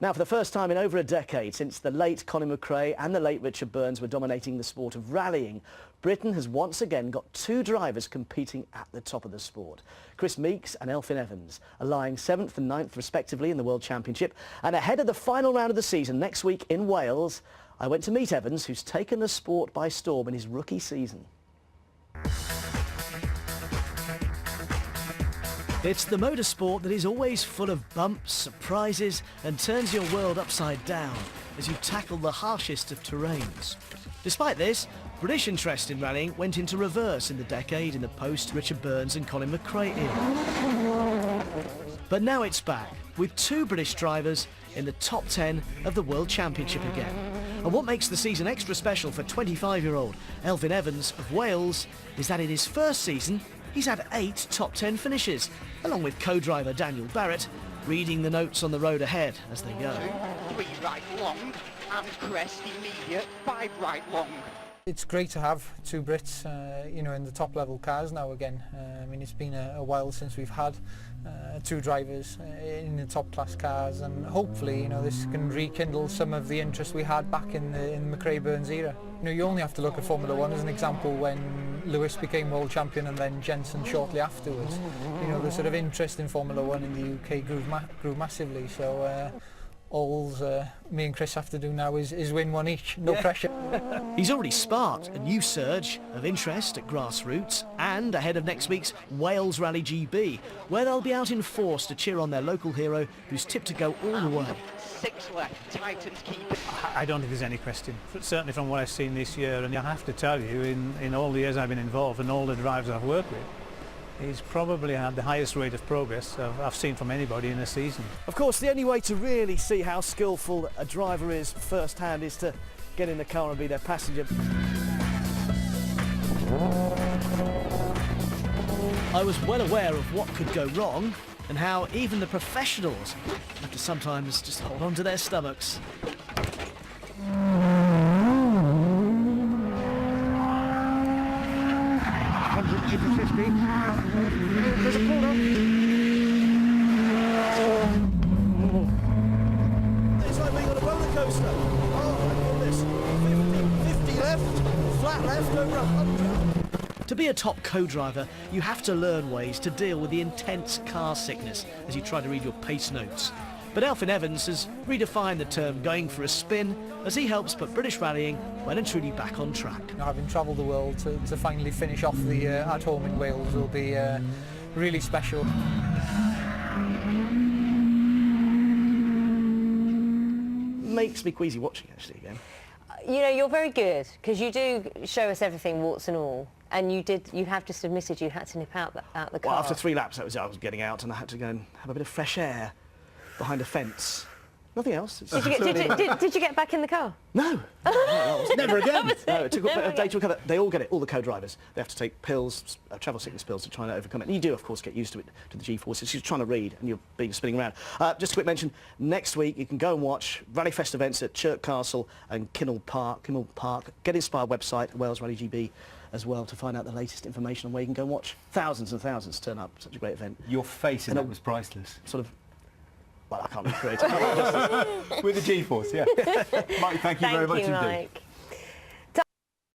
Now, for the first time in over a decade, since the late Colin McRae and the late Richard Burns were dominating the sport of rallying, Britain has once again got two drivers competing at the top of the sport. Chris Meeks and Elfyn Evans are lying 7th and 9th respectively in the World Championship. And ahead of the final round of the season next week in Wales, I went to meet Evans, who's taken the sport by storm in his rookie season. It's the motorsport that is always full of bumps, surprises and turns your world upside down as you tackle the harshest of terrains. Despite this, British interest in rallying went into reverse in the decade in the post-Richard Burns and Colin McRae era. But now it's back, with two British drivers in the top 10 of the World Championship again. And what makes the season extra special for 25-year-old Elfyn Evans of Wales is that in his first season, he's had 8 top 10 finishes, along with co-driver Daniel Barrett, reading the notes on the road ahead as they go. 3 right long and crest immediate, 5 right long. It's great to have two Brits, you know, in the top level cars now again. I mean, it's been a while since we've had two drivers in the top class cars, and hopefully, you know, this can rekindle some of the interest we had back in the McRae-Burns era. You know, you only have to look at Formula 1 as an example when Lewis became world champion and then Jenson shortly afterwards. You know, the sort of interest in Formula 1 in the UK grew massively, so all me and Chris have to do now is win one each, no pressure. He's already sparked a new surge of interest at grassroots and ahead of next week's Wales Rally GB, where they'll be out in force to cheer on their local hero who's tipped to go all the way. 6 left, Titans keep it. I don't think there's any question, certainly from what I've seen this year, and I have to tell you, in all the years I've been involved and all the drivers I've worked with, he's probably had the highest rate of progress I've seen from anybody in a season. Of course, the only way to really see how skillful a driver is firsthand is to get in the car and be their passenger. I was well aware of what could go wrong and how even the professionals have to sometimes just hold on to their stomachs. There's a corner. It's like being on a roller coaster. Oh my goodness. 50 left, flat left, over 100. To be a top co-driver, you have to learn ways to deal with the intense car sickness as you try to read your pace notes. But Elfyn Evans has redefined the term going for a spin as he helps put British rallying well and truly back on track. You know, having travelled the world to finally finish off the at home in Wales will be really special. Makes me queasy watching actually again. You know, you're very good because you do show us everything, warts and all. And you have just admitted you had to nip out the car. Well, after 3 laps, I was getting out and I had to go and have a bit of fresh air behind a fence. Nothing else. Did you get back in the car? No. Never again. No, it took a day to recover. They all get it, all the co-drivers. They have to take pills, travel sickness pills to try and overcome it. And you do, of course, get used to it, to the G-forces. You're trying to read and you're spinning around. Just a quick mention, next week you can go and watch Rally Fest events at Chirk Castle and Kinnell Park. Get Inspired website, Wales Rally GB as well, to find out the latest information on where you can go and watch thousands and thousands turn up. Such a great event. Your face in that was priceless. Sort of, well, I can't recreate it. With the G-force, yeah. Mike, thank you very much indeed. Mike.